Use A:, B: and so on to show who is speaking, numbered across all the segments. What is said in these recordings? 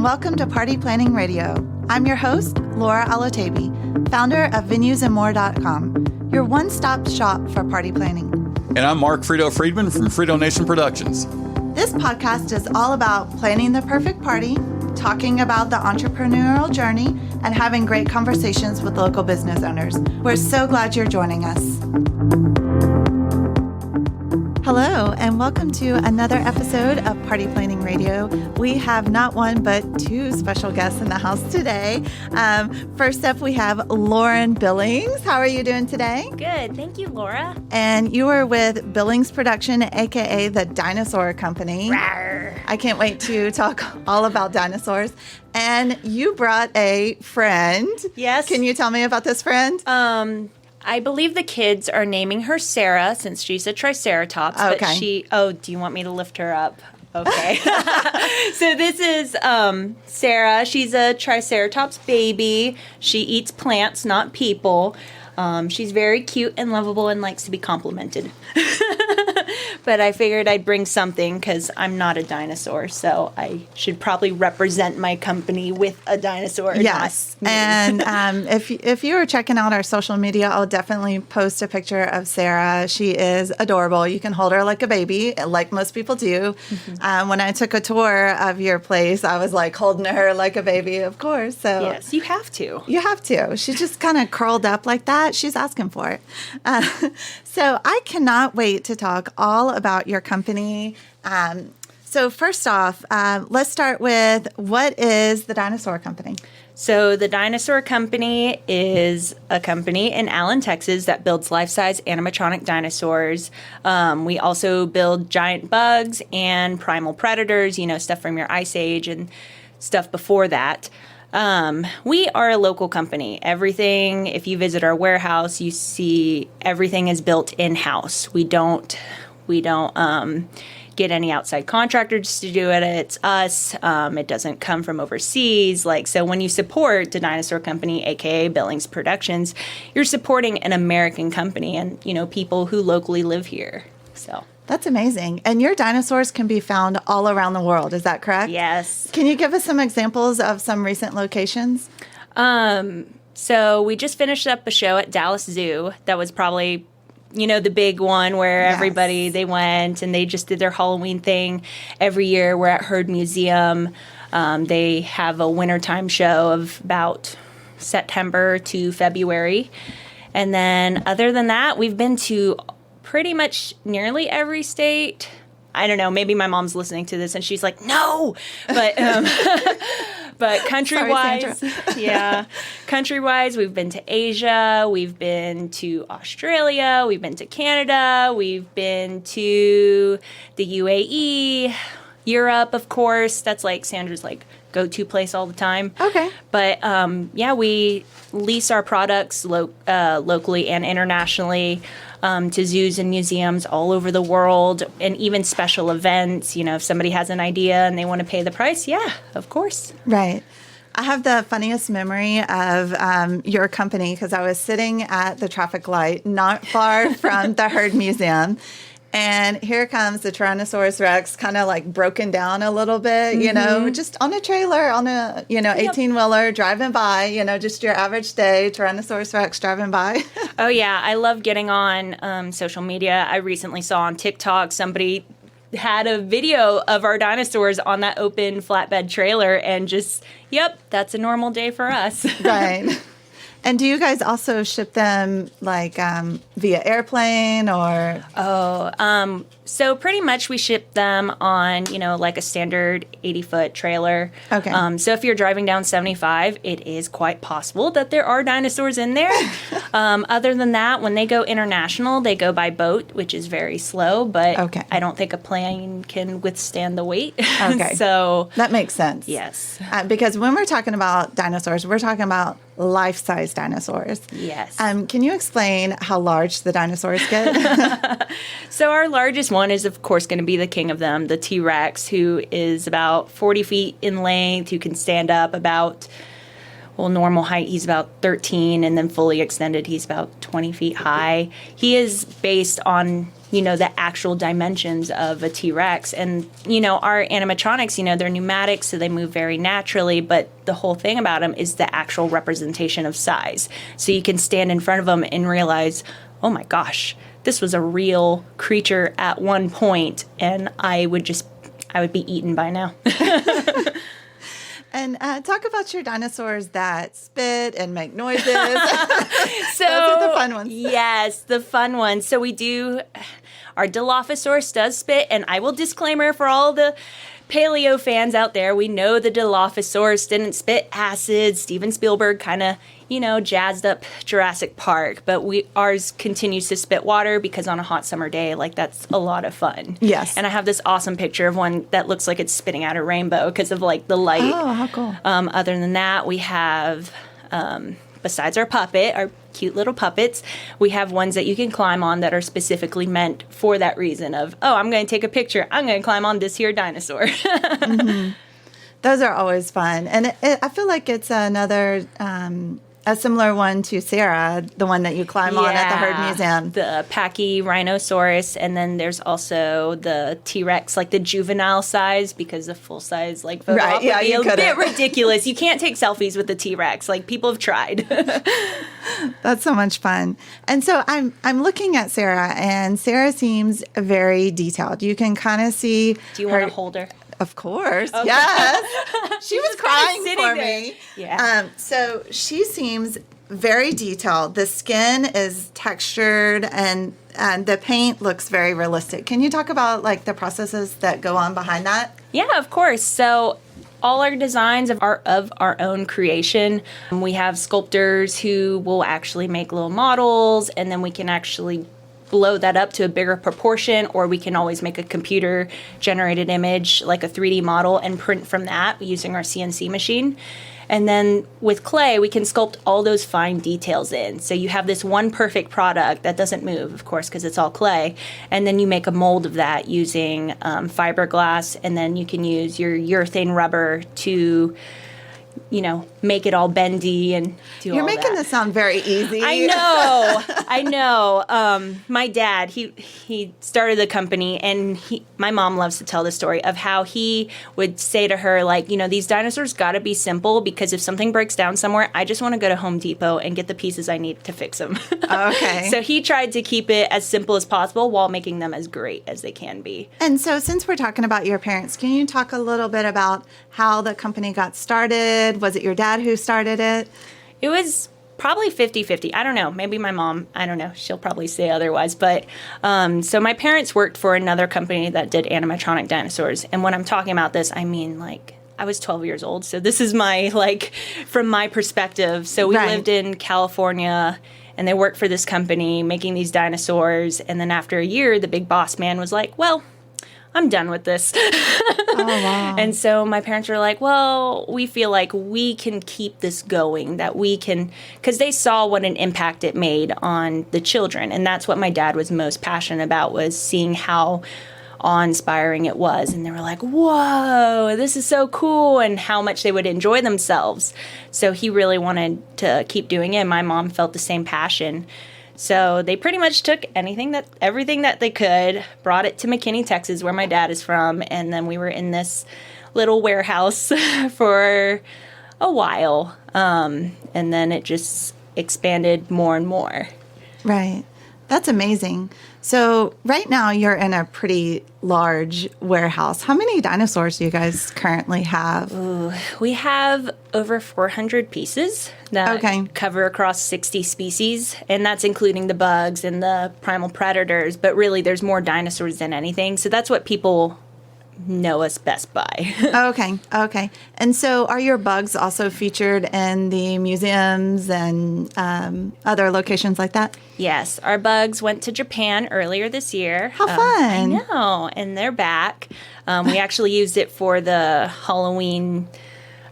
A: welcome to Party Planning Radio. I'm your host, Laura Alotabi, founder of venuesandmore.com, your one-stop shop for party planning.
B: And I'm Mark Frito Friedman from Frito Nation Productions.
A: This podcast is all about planning the perfect party, talking about the entrepreneurial journey, and having great conversations with local business owners. We're so glad you're joining us. Hello, and welcome to another episode of Party Planning Radio. We have not one, but two special guests in the house today. First up, we have Lauren Billings. How are you doing today?
C: Good. Thank you, Laura.
A: And you are with Billings Production, a.k.a. the Dinosaur Company.
C: Rawr.
A: I can't wait to talk all about dinosaurs. And you brought a friend.
C: Yes.
A: Can you tell me about this friend?
C: I believe the kids are naming her Sarah since she's a Triceratops.
A: Okay.
C: But do you want me to lift her up? Okay. So this is Sarah. She's a Triceratops baby. She eats plants, not people. She's very cute and lovable and likes to be complimented. But I figured I'd bring something because I'm not a dinosaur, so I should probably represent my company with a dinosaur.
A: Yes. And if you are checking out our social media, I'll definitely post a picture of Sarah. She is adorable. You can hold her like a baby, like most people do. Mm-hmm. When I took a tour of your place, I was like holding her like a baby, of course. So
C: yes, you have to.
A: You have to. She's just kind of curled up like that. She's asking for it. So I cannot wait to talk all about your company. So first off, let's start with, what is the Dinosaur Company?
C: So the Dinosaur Company is a company in Allen, Texas that builds life-size animatronic dinosaurs. We also build giant bugs and primal predators, stuff from your Ice Age and stuff before that. We are a local company. Everything, if you visit our warehouse, you see everything is built in-house. We don't get any outside contractors to do it. It's us. It doesn't come from overseas. So when you support the Dinosaur Company, aka Billings Productions, you're supporting an American company and, people who locally live here. So
A: that's amazing. And your dinosaurs can be found all around the world. Is that correct?
C: Yes.
A: Can you give us some examples of some recent locations?
C: So we just finished up a show at Dallas Zoo. That was probably, the big one where everybody, they went and they just did their Halloween thing every year. We're at Heard Museum. They have a wintertime show of about September to February. And then other than that, we've been to pretty much nearly every state. I don't know, maybe my mom's listening to this and she's like, no, but country-wise, country-wise, we've been to Asia, we've been to Australia, we've been to Canada, we've been to the UAE, Europe, of course. That's Sandra's go-to place all the time.
A: Okay.
C: But we lease our products locally and internationally to zoos and museums all over the world, and even special events. If somebody has an idea and they want to pay the price, of course.
A: Right. I have the funniest memory of your company because I was sitting at the traffic light not far from the Heard Museum. And here comes the Tyrannosaurus Rex, kind of broken down a little bit, just on a trailer, on a, 18-wheeler driving by, just your average day, Tyrannosaurus Rex driving by.
C: Oh, yeah. I love getting on social media. I recently saw on TikTok somebody had a video of our dinosaurs on that open flatbed trailer and just, that's a normal day for us.
A: Right. And do you guys also ship them via airplane or?
C: So pretty much we ship them on, a standard 80-foot trailer.
A: Okay.
C: So if you're driving down 75, it is quite possible that there are dinosaurs in there. Other than that, when they go international, they go by boat, which is very slow, but
A: okay.
C: I don't think a plane can withstand the weight.
A: Okay.
C: So
A: that makes sense.
C: Yes.
A: Because when we're talking about dinosaurs, we're talking about life-size dinosaurs.
C: Yes.
A: Can you explain how large the dinosaurs get?
C: So our largest one is, of course, going to be the king of them, the T-Rex, who is about 40 feet in length, who can stand up about, well, normal height, he's about 13, and then fully extended, he's about 20 feet high. He is based on, the actual dimensions of a T-Rex. And, our animatronics, they're pneumatic, so they move very naturally, but the whole thing about them is the actual representation of size. So you can stand in front of them and realize, oh my gosh, this was a real creature at one point, and I would be eaten by now.
A: And talk about your dinosaurs that spit and make noises.
C: So
A: those are the fun ones.
C: Yes, the fun ones. So our Dilophosaurus does spit, and I will disclaimer for all the paleo fans out there, we know the Dilophosaurus didn't spit acid. Steven Spielberg kind of, jazzed up Jurassic Park, but ours continues to spit water because on a hot summer day, that's a lot of fun.
A: Yes.
C: And I have this awesome picture of one that looks like it's spitting out a rainbow because of the light.
A: Oh, how cool.
C: Other than that, we have, besides our cute little puppets, we have ones that you can climb on that are specifically meant for that reason of, I'm going to take a picture. I'm going to climb on this here dinosaur.
A: Mm-hmm. Those are always fun. And I feel like it's another, a similar one to Sarah, the one that you climb on at the Herd Museum.
C: The Pachyrhinosaurus, and then there's also the T-Rex, the juvenile size, because the full size, photo op would be a bit ridiculous. You can't take selfies with the T-Rex. People have tried.
A: That's so much fun. And so I'm looking at Sarah, and Sarah seems very detailed. You can kind of see.
C: Do you want to hold her?
A: Of course. Okay. Yes. She was crying for
C: there.
A: me.
C: Yeah.
A: So she seems very detailed. The skin is textured and the paint looks very realistic. Can you talk about the processes that go on behind that?
C: Yeah, of course. So all our designs are of our own creation. We have sculptors who will actually make little models, and then we can actually blow that up to a bigger proportion, or we can always make a computer generated image, like a 3D model, and print from that using our CNC machine. And then with clay, we can sculpt all those fine details in. So you have this one perfect product that doesn't move, of course, because it's all clay. And then you make a mold of that using fiberglass, and then you can use your urethane rubber to make it all bendy and do all that.
A: You're making this sound very easy.
C: I know. My dad, he started the company, and my mom loves to tell the story of how he would say to her, these dinosaurs got to be simple, because if something breaks down somewhere, I just want to go to Home Depot and get the pieces I need to fix them.
A: Okay.
C: So he tried to keep it as simple as possible while making them as great as they can be.
A: And so since we're talking about your parents, can you talk a little bit about how the company got started? Was it your dad who started it?
C: It was probably 50-50. I don't know. Maybe my mom. I don't know. She'll probably say otherwise. But so my parents worked for another company that did animatronic dinosaurs. And when I'm talking about this, I mean, I was 12 years old. So this is my, from my perspective. So we lived in California, and they worked for this company making these dinosaurs. And then after a year, the big boss man was like, well, I'm done with this.
A: Oh, wow.
C: And so my parents were like, well, we feel like we can keep this going, that we can, because they saw what an impact it made on the children. And that's what my dad was most passionate about, was seeing how awe-inspiring it was. And they were like, whoa, this is so cool, and how much they would enjoy themselves. So he really wanted to keep doing it. And my mom felt the same passion. So they pretty much took everything that they could, brought it to McKinney, Texas, where my dad is from, and then we were in this little warehouse for a while, and then it just expanded more and more.
A: Right. That's amazing. So right now you're in a pretty large warehouse. How many dinosaurs do you guys currently have?
C: Ooh, we have over 400 pieces that cover across 60 species, and that's including the bugs and the primal predators. But really, there's more dinosaurs than anything. So that's what people know us best by.
A: Okay. And so are your bugs also featured in the museums and other locations like that?
C: Yes. Our bugs went to Japan earlier this year.
A: How fun.
C: I know. And they're back. We actually used it for the Halloween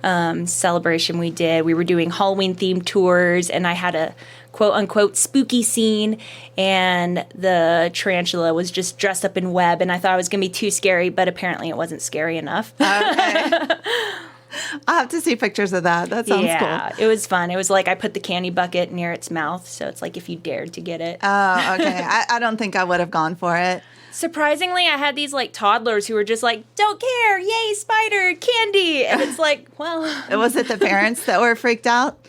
C: celebration we did. We were doing Halloween-themed tours, and I had a quote-unquote spooky scene, and the tarantula was just dressed up in web, and I thought it was going to be too scary, but apparently it wasn't scary enough.
A: Okay. I'll have to see pictures of that. That sounds cool.
C: It was fun. It was like I put the candy bucket near its mouth, so it's like if you dared to get it.
A: Oh, okay. I don't think I would have gone for it.
C: Surprisingly, I had these like toddlers who were just like, don't care, yay, spider, candy. And it's like, well.
A: Was it the parents that were freaked out?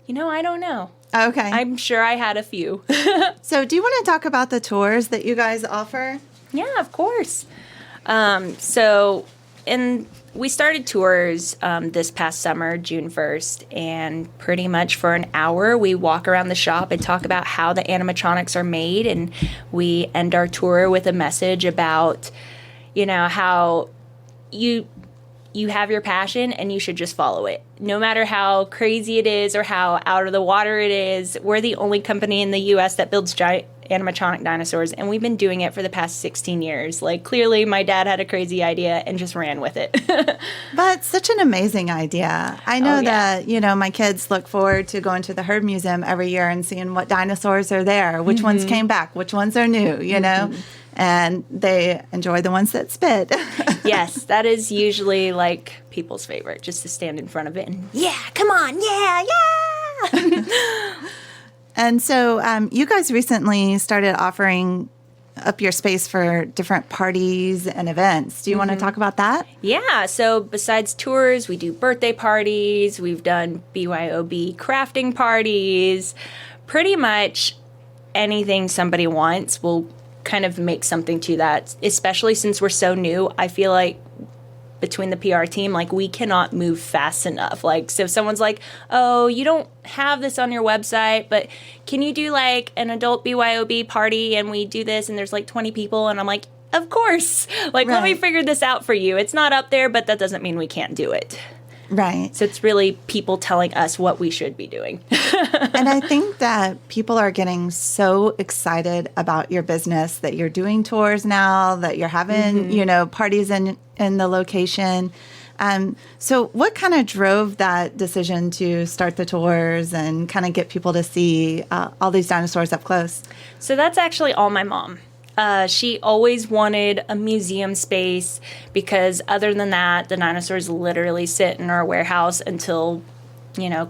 C: I don't know.
A: Okay.
C: I'm sure I had a few.
A: So do you want to talk about the tours that you guys offer?
C: Yeah, of course. We started tours this past summer, June 1st, and pretty much for an hour we walk around the shop and talk about how the animatronics are made, and we end our tour with a message about, how you have your passion and you should just follow it. No matter how crazy it is or how out of the water it is, we're the only company in the U.S. that builds giant animatronic dinosaurs, and we've been doing it for the past 16 years. Like, clearly my dad had a crazy idea and just ran with it.
A: But such an amazing idea. I know that, my kids look forward to going to the Herd Museum every year and seeing what dinosaurs are there, which ones came back, which ones are new, and they enjoy the ones that spit.
C: Yes, that is usually like people's favorite, just to stand in front of it and, yeah, come on, yeah.
A: And so you guys recently started offering up your space for different parties and events. Do you want to talk about that?
C: Yeah, so besides tours, we do birthday parties, we've done BYOB crafting parties, pretty much anything somebody wants, we'll kind of make something to that, especially since we're so new. I feel like between the PR team, like, we cannot move fast enough. Like, so if someone's like, oh, you don't have this on your website, but can you do like an adult BYOB party and we do this and there's like 20 people, and I'm like, of course, like, let me figure this out for you. It's not up there, but that doesn't mean we can't do it.
A: Right.
C: So it's really people telling us what we should be doing.
A: And I think that people are getting so excited about your business, that you're doing tours now, that you're having, parties in the location. So what kind of drove that decision to start the tours and kind of get people to see all these dinosaurs up close?
C: So that's actually all my mom. She always wanted a museum space because other than that, the dinosaurs literally sit in our warehouse until,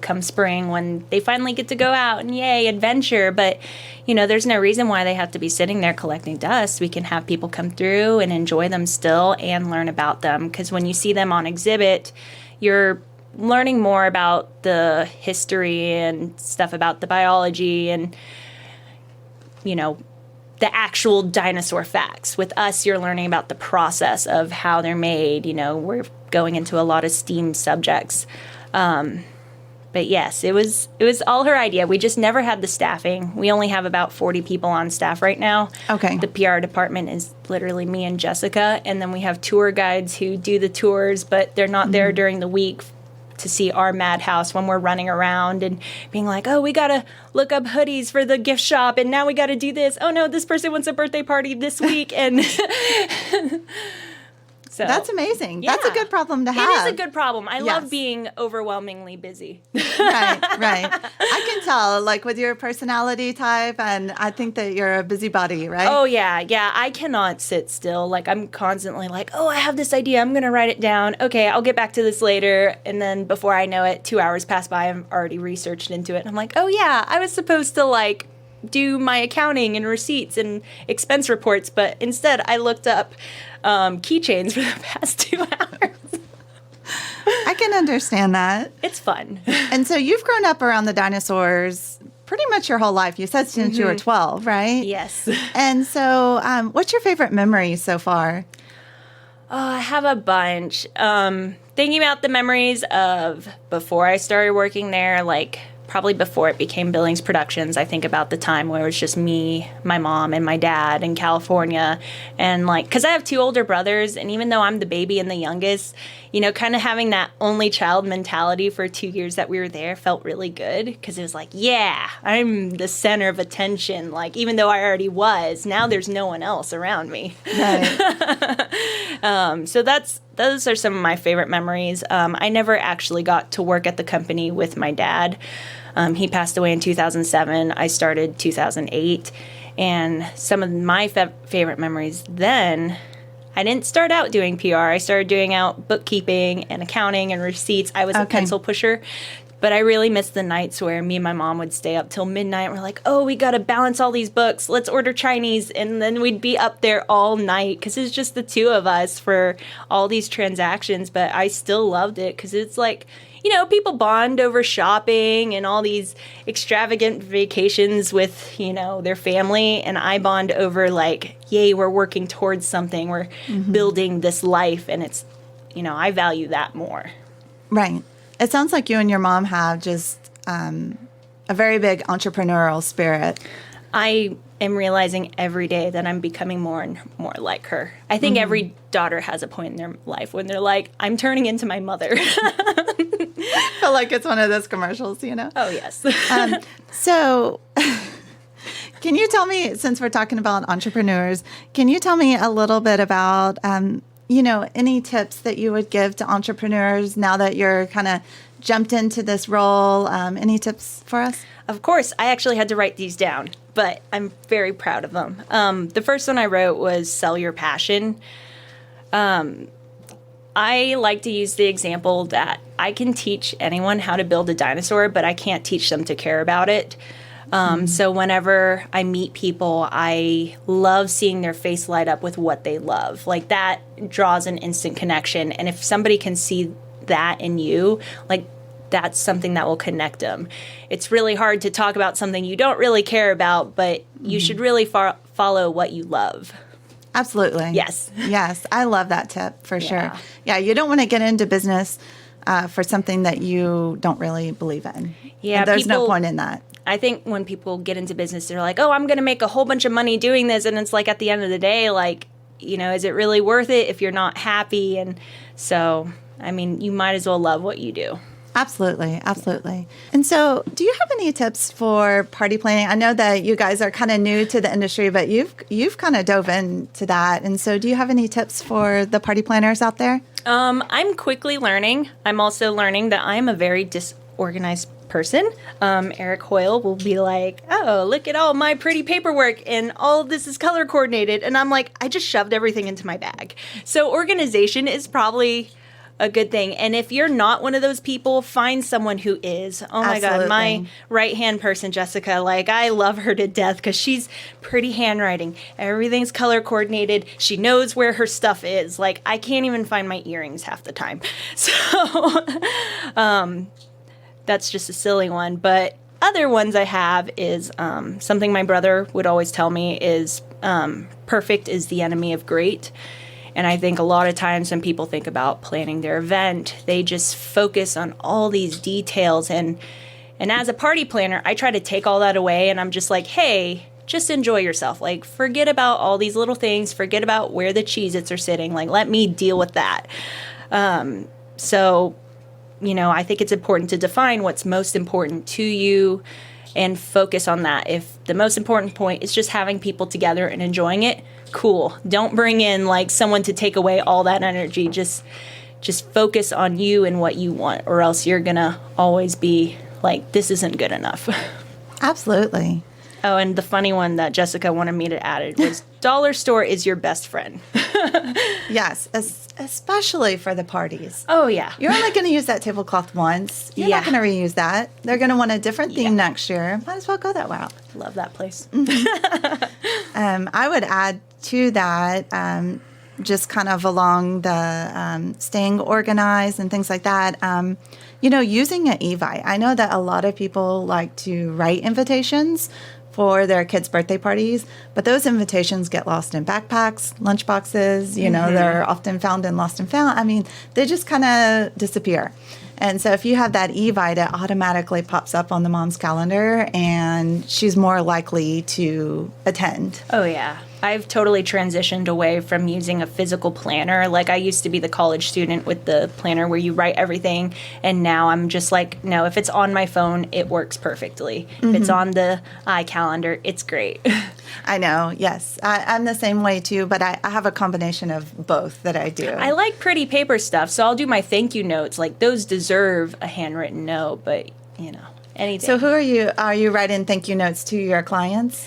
C: come spring when they finally get to go out and yay, adventure. But, there's no reason why they have to be sitting there collecting dust. We can have people come through and enjoy them still and learn about them, because when you see them on exhibit, you're learning more about the history and stuff about the biology and, the actual dinosaur facts. With us, you're learning about the process of how they're made. We're going into a lot of STEAM subjects. But yes, it was all her idea. We just never had the staffing. We only have about 40 people on staff right now.
A: Okay.
C: The PR department is literally me and Jessica, and then we have tour guides who do the tours, but they're not there during the week to see our madhouse when we're running around and being like, oh, we gotta look up hoodies for the gift shop, and now we gotta do this. Oh no, this person wants a birthday party this week, and so
A: that's amazing.
C: Yeah.
A: That's a good problem to have.
C: It is a good problem. I love being overwhelmingly busy.
A: Right. I can tell, like, with your personality type, and I think that you're a busybody, right?
C: Oh, yeah. I cannot sit still. Like, I'm constantly like, oh, I have this idea. I'm going to write it down. Okay, I'll get back to this later. And then before I know it, 2 hours pass by. I'm already researched into it. And I'm like, oh, yeah, I was supposed to, like, do my accounting and receipts and expense reports. But instead, I looked up keychains for the past 2 hours.
A: I can understand that.
C: It's fun.
A: And so you've grown up around the dinosaurs pretty much your whole life. You said since you were 12, right?
C: Yes.
A: And so what's your favorite memory so far?
C: Oh, I have a bunch. Thinking about the memories of before I started working there, like probably before it became Billings Productions, I think about the time where it was just me, my mom, and my dad in California. And like, because I have 2 older brothers, and even though I'm the baby and the youngest, kind of having that only child mentality for 2 years that we were there felt really good, because it was like, yeah, I'm the center of attention. Like, even though I already was, now there's no one else around me.
A: Right.
C: So those are some of my favorite memories. I never actually got to work at the company with my dad. He passed away in 2007. I started 2008. And some of my favorite memories then, I didn't start out doing PR. I started doing out bookkeeping and accounting and receipts. I was a pencil pusher. But I really missed the nights where me and my mom would stay up till midnight. We're like, oh, we got to balance all these books. Let's order Chinese. And then we'd be up there all night because it's just the two of us for all these transactions. But I still loved it because it's like, you know, people bond over shopping and all these extravagant vacations with, you know, their family. And I bond over like, yay, we're working towards something. We're building this life. And it's, you know, I value that more.
A: Right. It sounds like you and your mom have just a very big entrepreneurial spirit.
C: I am realizing every day that I'm becoming more and more like her. I think every daughter has a point in their life when they're like, I'm turning into my mother.
A: I feel like it's one of those commercials, you know?
C: Oh, yes.
A: So can you tell me, since we're talking about entrepreneurs, can you tell me a little bit about you know, any tips that you would give to entrepreneurs now that you're kind of jumped into this role? Any tips for us?
C: Of course, I actually had to write these down, but I'm very proud of them. The first one I wrote was sell your passion. I like to use the example that I can teach anyone how to build a dinosaur, but I can't teach them to care about it. So whenever I meet people, I love seeing their face light up with what they love. Like that draws an instant connection. And if somebody can see that in you, like that's something that will connect them. It's really hard to talk about something you don't really care about, but you should really follow what you love.
A: Absolutely.
C: Yes.
A: Yes. I love that tip for sure. Yeah. You don't want to get into business for something that you don't really believe in.
C: Yeah.
A: There's no point in that.
C: I think when people get into business, they're like, oh, I'm going to make a whole bunch of money doing this. And it's like at the end of the day, like, you know, is it really worth it if you're not happy? And so, I mean, you might as well love what you do.
A: Absolutely. Absolutely. And so do you have any tips for party planning? I know that you guys are kind of new to the industry, but you've kind of dove into that. And so do you have any tips for the party planners out there?
C: I'm quickly learning. I'm also learning that I'm a very disorganized person. Eric Hoyle will be like, oh, look at all my pretty paperwork and all of this is color coordinated. And I'm like, I just shoved everything into my bag. So organization is probably a good thing. And if you're not one of those people, find someone who is. Oh my God, my right-hand person, Jessica, like I love her to death because she's pretty handwriting. Everything's color coordinated. She knows where her stuff is. Like I can't even find my earrings half the time. So, that's just a silly one. But other ones I have is something my brother would always tell me is perfect is the enemy of great. And I think a lot of times when people think about planning their event, they just focus on all these details. And as a party planner, I try to take all that away. And I'm just like, hey, just enjoy yourself. Like, forget about all these little things. Forget about where the Cheez-Its are sitting. Like, let me deal with that. So, you know, I think it's important to define what's most important to you and focus on that. If the most important point is just having people together and enjoying it, cool. Don't bring in like someone to take away all that energy. Just focus on you and what you want, or else you're gonna always be like, this isn't good enough.
A: Absolutely.
C: Oh, and the funny one that Jessica wanted me to add was dollar store is your best friend.
A: Yes, especially for the parties.
C: Oh, yeah.
A: You're only going to use that tablecloth once. You're not going to reuse that. They're going to want a different theme next year. Might as well go that route.
C: Love that place.
A: I would add to that, just kind of along the staying organized and things like that, you know, using an Evite. I know that a lot of people like to write invitations for their kids' birthday parties, but those invitations get lost in backpacks, lunch boxes, you know, they're often found in lost and found. I mean, they just kind of disappear. And so if you have that Evite, it automatically pops up on the mom's calendar and she's more likely to attend.
C: Oh, yeah. I've totally transitioned away from using a physical planner. Like I used to be the college student with the planner where you write everything. And now I'm just like, no, if it's on my phone, it works perfectly. If it's on the iCalendar, it's great.
A: I know. Yes. I'm the same way too, but I have a combination of both that I do.
C: I like pretty paper stuff. So I'll do my thank you notes. Like those deserve a handwritten note, but you know, anything.
A: So who are you? Are you writing thank you notes to your clients?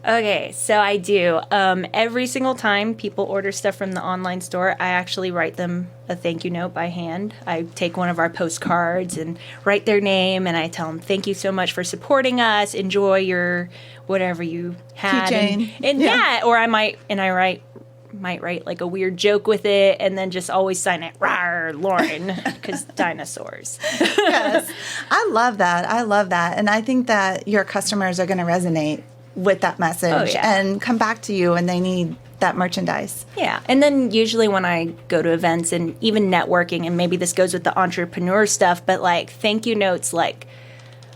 C: Okay, so I do. Every single time people order stuff from the online store, I actually write them a thank you note by hand. I take one of our postcards and write their name, and I tell them, thank you so much for supporting us. Enjoy your whatever you had.
A: Keychain.
C: And yeah, or I might write like a weird joke with it, and then just always sign it, "Rawr, Lauren," because dinosaurs.
A: Yes. I love that. And I think that your customers are going to resonate with that message and come back to you when they need that merchandise.
C: Yeah. And then usually when I go to events and even networking, and maybe this goes with the entrepreneur stuff, but like thank you notes, like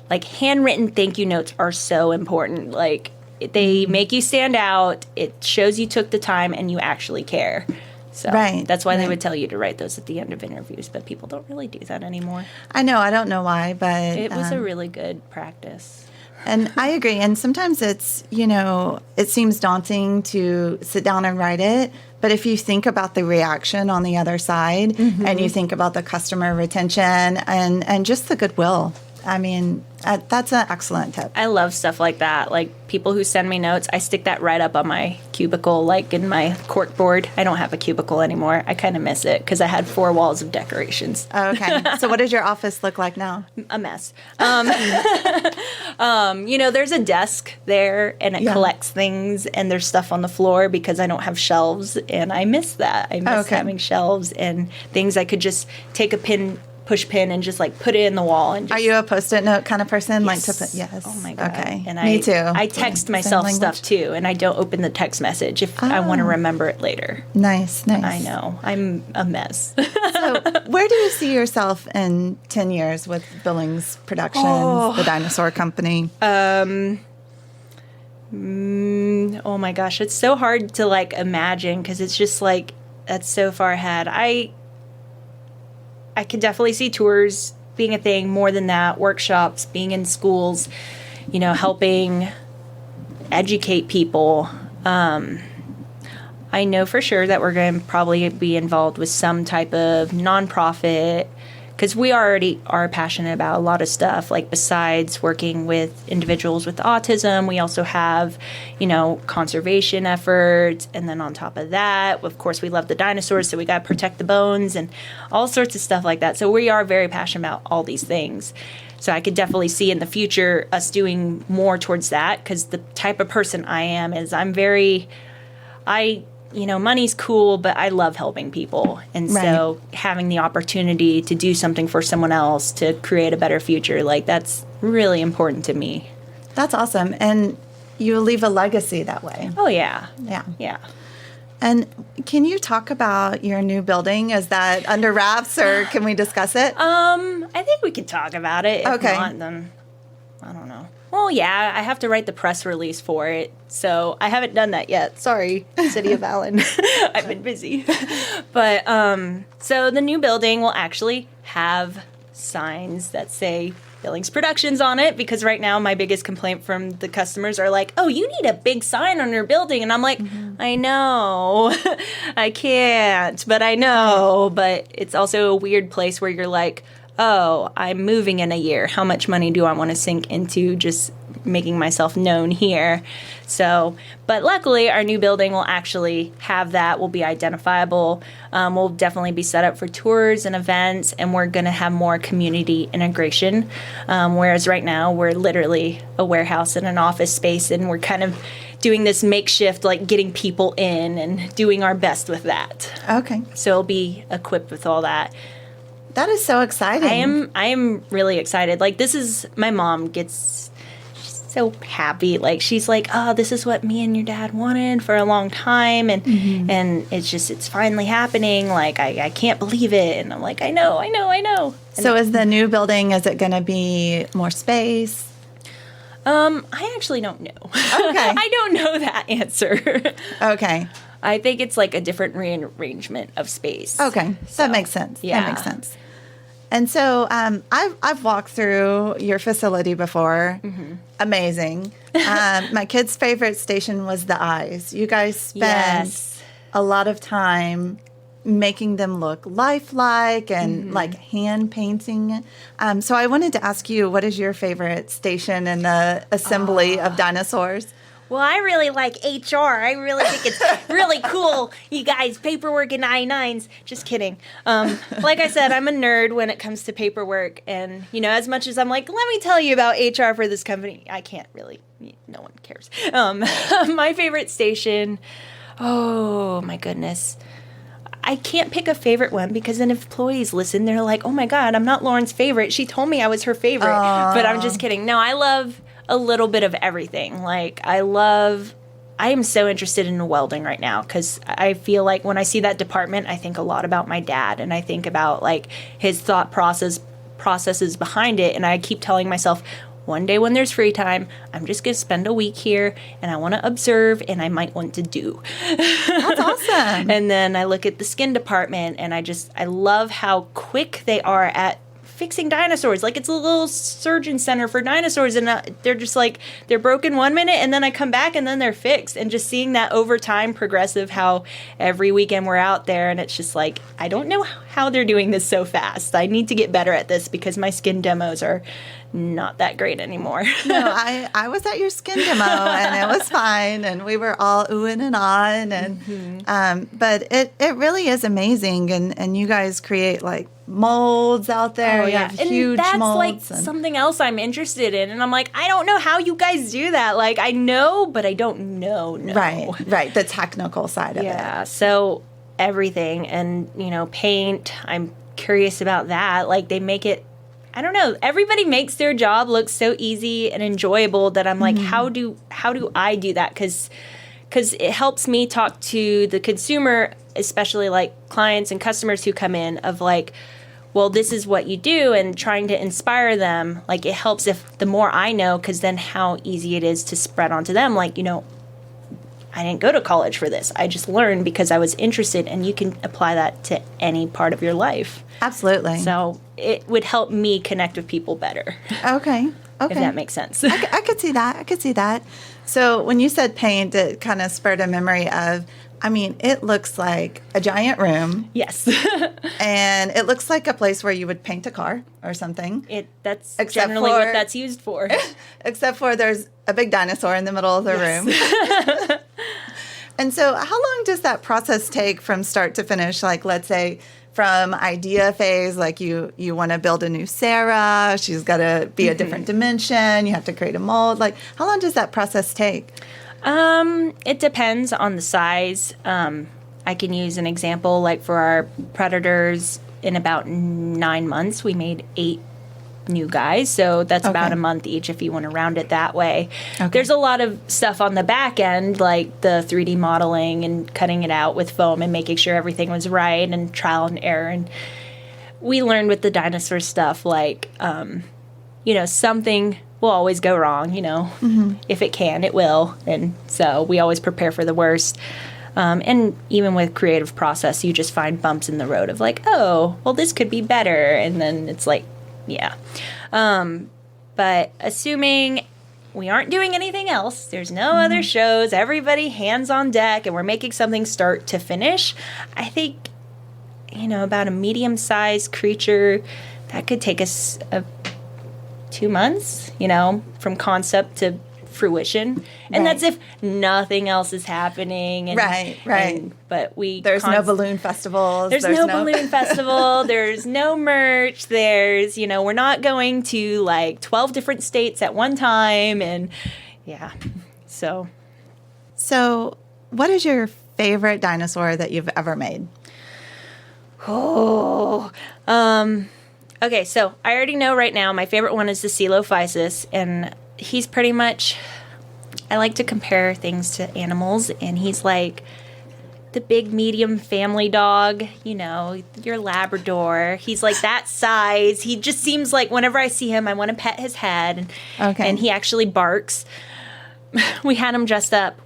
C: handwritten thank you notes are so important. Like they make you stand out. It shows you took the time and you actually care. So that's why they would tell you to write those at the end of interviews, but people don't really do that anymore.
A: I know. I don't know why, but
C: it was a really good practice.
A: And I agree. And sometimes it's, it seems daunting to sit down and write it. But if you think about the reaction on the other side and you think about the customer retention and just the goodwill, I mean, that's an excellent tip.
C: I love stuff like that. Like people who send me notes, I stick that right up on my cubicle, like in my cork board. I don't have a cubicle anymore. I kind of miss it because I had 4 walls of decorations.
A: Okay. So what does your office look like now?
C: A mess. There's a desk there and it collects things, and there's stuff on the floor because I don't have shelves, and I miss that. I miss having shelves and things I could just take a push pin and just like put it in the wall. And
A: are you a Post-it note kind of person?
C: Yes.
A: Yes.
C: Oh my God.
A: Okay.
C: And
A: Me too.
C: I text myself stuff too, and I don't open the text message if I want to remember it later.
A: Nice.
C: I know. I'm a mess.
A: So where do you see yourself in 10 years with Billings Productions, the Dinosaur Company?
C: Oh my gosh, it's so hard to like imagine because it's just like that's so far ahead. I could definitely see tours being a thing. More than that, workshops, being in schools, helping educate people. I know for sure that we're going to probably be involved with some type of nonprofit, because we already are passionate about a lot of stuff. Like besides working with individuals with autism, we also have, conservation efforts. And then on top of that, of course, we love the dinosaurs, so we got to protect the bones and all sorts of stuff like that. So we are very passionate about all these things. So I could definitely see in the future us doing more towards that, because the type of person I am is money's cool, but I love helping people. And so having the opportunity to do something for someone else to create a better future, like that's really important to me.
A: That's awesome. And you leave a legacy that way.
C: Oh, yeah.
A: Yeah.
C: Yeah.
A: And can you talk about your new building? Is that under wraps, or can we discuss it?
C: I think we could talk about it. If not, then I don't know. Well, yeah, I have to write the press release for it, so I haven't done that yet. Sorry, City of Allen. I've been busy. But, so the new building will actually have signs that say Billings Productions on it, because right now my biggest complaint from the customers are like, oh, you need a big sign on your building. And I'm like, I know, I can't, but I know. But it's also a weird place where you're like, oh, I'm moving in a year. How much money do I want to sink into just making myself known here? So, but luckily our new building will actually have that, will be identifiable. We'll definitely be set up for tours and events, and we're going to have more community integration. Whereas right now we're literally a warehouse and an office space, and we're kind of doing this makeshift, like getting people in and doing our best with that.
A: Okay.
C: So it'll be equipped with all that.
A: That is so exciting.
C: I am really excited. Like, this is, my mom she's so happy. Like, she's like, oh, this is what me and your dad wanted for a long time. And and it's finally happening. Like, I can't believe it. And I'm like, I know. And
A: so is the new building, is it going to be more space?
C: I actually don't know. Okay. I don't know that answer.
A: Okay.
C: I think it's like a different rearrangement of space.
A: Okay. So that makes sense.
C: Yeah.
A: That makes sense. And so I've walked through your facility before. Amazing. My kid's favorite station was the eyes. You guys spent a lot of time making them look lifelike and like hand painting. So I wanted to ask you, what is your favorite station in the assembly of dinosaurs?
C: well, I really like HR. I really think it's really cool, you guys, paperwork and I-9s. Just kidding. Like I said, I'm a nerd when it comes to paperwork. And, as much as I'm like, let me tell you about HR for this company, I can't really. No one cares. My favorite station, oh, my goodness. I can't pick a favorite one because then if employees listen, they're like, oh, my God, I'm not Lauren's favorite. She told me I was her favorite. But I'm just kidding. No, I love a little bit of everything. Like, I am so interested in welding right now because I feel like when I see that department, I think a lot about my dad and I think about like his thought processes behind it. And I keep telling myself, one day when there's free time, I'm just going to spend a week here and I want to observe and I might want to do.
A: That's awesome.
C: And then I look at the skin department and I love how quick they are at fixing dinosaurs. Like, it's a little surgeon center for dinosaurs, and they're just like, they're broken 1 minute and then I come back and then they're fixed. And just seeing that over time progressive, how every weekend we're out there and it's just like, I don't know how they're doing this so fast. I need to get better at this because my skin demos are not that great anymore.
A: No, I was at your skin demo and it was fine and we were all oohing and ahhing and but it really is amazing and you guys create like molds out there. You have huge
C: that's
A: molds.
C: Like something else I'm interested in, and I'm like, I don't know how you guys do that. Like, I know, but I don't know.
A: Right. The technical side of it.
C: Yeah. So everything, and paint. I'm curious about that. Like, they make it. I don't know. Everybody makes their job look so easy and enjoyable that I'm like, how do I do that? Because it helps me talk to the consumer, especially like clients and customers who come in of like, well, this is what you do, and trying to inspire them. Like, it helps if the more I know, because then how easy it is to spread onto them. Like, I didn't go to college for this. I just learned because I was interested, and you can apply that to any part of your life.
A: Absolutely.
C: So it would help me connect with people better.
A: Okay.
C: If that makes sense.
A: I could see that. So when you said paint, it kind of spurred a memory of, it looks like a giant room.
C: Yes.
A: And it looks like a place where you would paint a car or something.
C: That's generally what that's used for.
A: Except for there's a big dinosaur in the middle of the room. And so how long does that process take from start to finish? Like, let's say from idea phase, like you want to build a new Sarah, she's got to be a different dimension, you have to create a mold. Like, how long does that process take?
C: It depends on the size. I can use an example, like for our predators, in about 9 months, we made 8 new guys. So that's about a month each if you want to round it that way. Okay. There's a lot of stuff on the back end, like the 3D modeling and cutting it out with foam and making sure everything was right, and trial and error. And we learned with the dinosaur stuff, like, something will always go wrong, If it can, it will. And so we always prepare for the worst. And even with creative process, you just find bumps in the road of like, oh, well, this could be better. And then it's like, yeah. But assuming we aren't doing anything else, there's no other shows, everybody hands on deck, and we're making something start to finish, I think, about a medium-sized creature, that could take us 2 months, from concept to fruition. And that's if nothing else is happening. And,
A: right.
C: But
A: there's no balloon festivals.
C: There's no balloon festival. There's no merch. There's, we're not going to like 12 different states at one time. And yeah, so.
A: So what is your favorite dinosaur that you've ever made?
C: Okay, so I already know right now my favorite one is the Coelophysis, and he's pretty much, I like to compare things to animals, and he's like the big medium family dog, your Labrador. He's like that size. He just seems like whenever I see him, I want to pet his head, and he actually barks. We had him dressed up,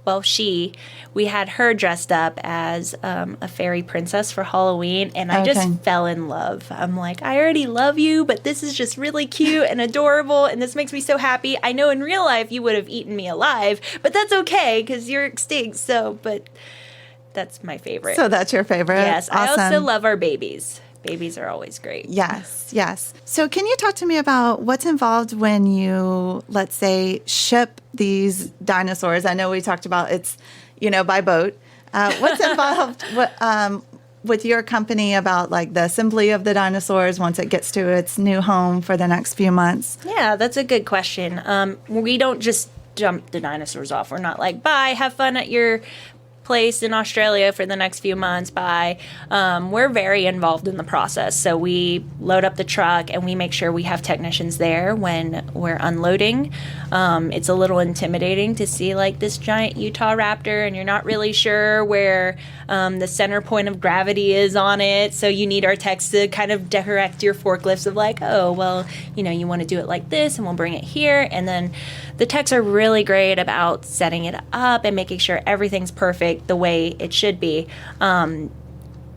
C: we had her dressed up as a fairy princess for Halloween, and I just fell in love. I'm like, I already love you, but this is just really cute and adorable, and this makes me so happy. I know in real life you would have eaten me alive, but that's okay because you're extinct, but that's my favorite.
A: So that's your favorite?
C: Yes. Awesome. I also love our babies Babies are always great.
A: Yes, yes. So can you talk to me about what's involved when you, let's say, ship these dinosaurs? I know we talked about it's, by boat. What's involved with your company about like the assembly of the dinosaurs once it gets to its new home for the next few months?
C: Yeah, that's a good question. We don't just dump the dinosaurs off. We're not like, bye, have fun at your place in Australia for the next few months. Bye. We're very involved in the process. So we load up the truck and we make sure we have technicians there when we're unloading. It's a little intimidating to see like this giant Utah raptor and you're not really sure where the center point of gravity is on it. So you need our techs to kind of direct your forklifts of like, oh, well, you want to do it like this and we'll bring it here. And then the techs are really great about setting it up and making sure everything's perfect the way it should be.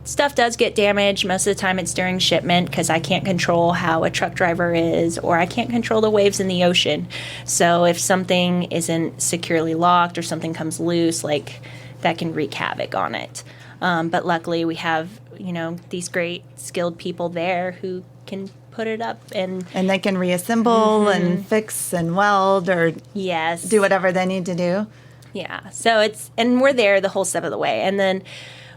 C: Stuff does get damaged. Most of the time it's during shipment because I can't control how a truck driver is or I can't control the waves in the ocean. So if something isn't securely locked or something comes loose, like that can wreak havoc on it. But luckily we have, these great skilled people there who can put it up and
A: they can reassemble and fix and weld or do whatever they need to do.
C: Yeah. So and we're there the whole step of the way. And then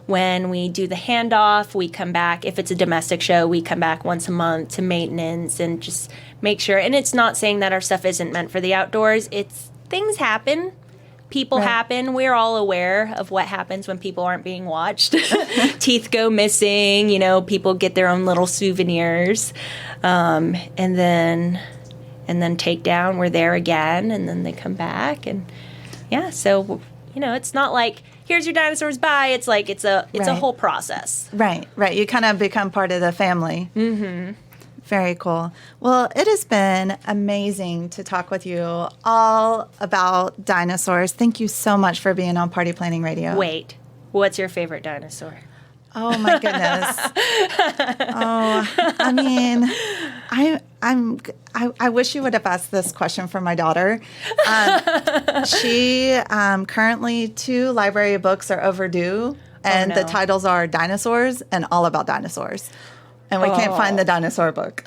C: when we do the handoff, we come back. If it's a domestic show, we come back once a month to maintenance and just make sure. And it's not saying that our stuff isn't meant for the outdoors. Things happen. People happen. We're all aware of what happens when people aren't being watched. Teeth go missing. People get their own little souvenirs. And then take down. We're there again. And then they come back. And yeah, so, it's not like, here's your dinosaurs, bye. It's like, it's a whole process.
A: Right. You kind of become part of the family. Mm-hmm. Very cool. Well, it has been amazing to talk with you all about dinosaurs. Thank you so much for being on Party Planning Radio.
C: Wait, what's your favorite dinosaur?
A: Oh my goodness. I mean, I wish you would have asked this question for my daughter. She currently 2 library books are overdue, and the titles are Dinosaurs and All About Dinosaurs. And we can't find the dinosaur book.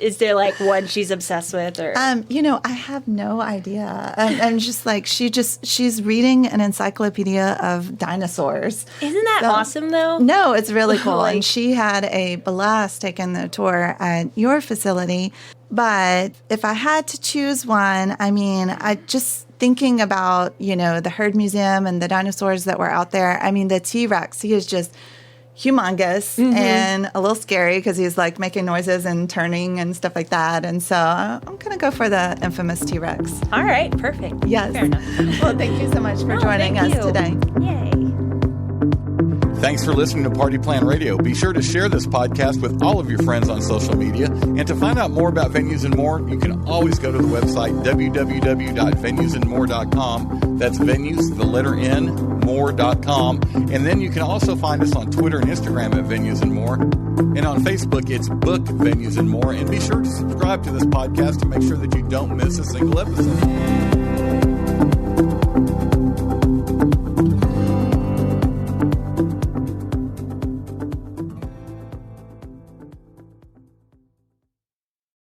C: Is there like one she's obsessed with, or?
A: I have no idea. I'm just like she's reading an encyclopedia of dinosaurs.
C: Isn't that awesome though?
A: No, it's really cool. And she had a blast taking the tour at your facility. But if I had to choose one, I just thinking about the Herd Museum and the dinosaurs that were out there. The T-Rex, he is just humongous and a little scary because he's like making noises and turning and stuff like that. And so I'm going to go for the infamous T-Rex.
C: All right, perfect.
A: Yes.
C: Fair enough.
A: Well, thank you so much for joining us today.
C: Yay.
B: Thanks for listening to Party Plan Radio. Be sure to share this podcast with all of your friends on social media. And to find out more about Venues and More, you can always go to the website www.venuesandmore.com. That's venues, the letter N, more.com. And then you can also find us on Twitter and Instagram at Venues and More. And on Facebook, it's Book Venues and More. And be sure to subscribe to this podcast to make sure that you don't miss a single episode.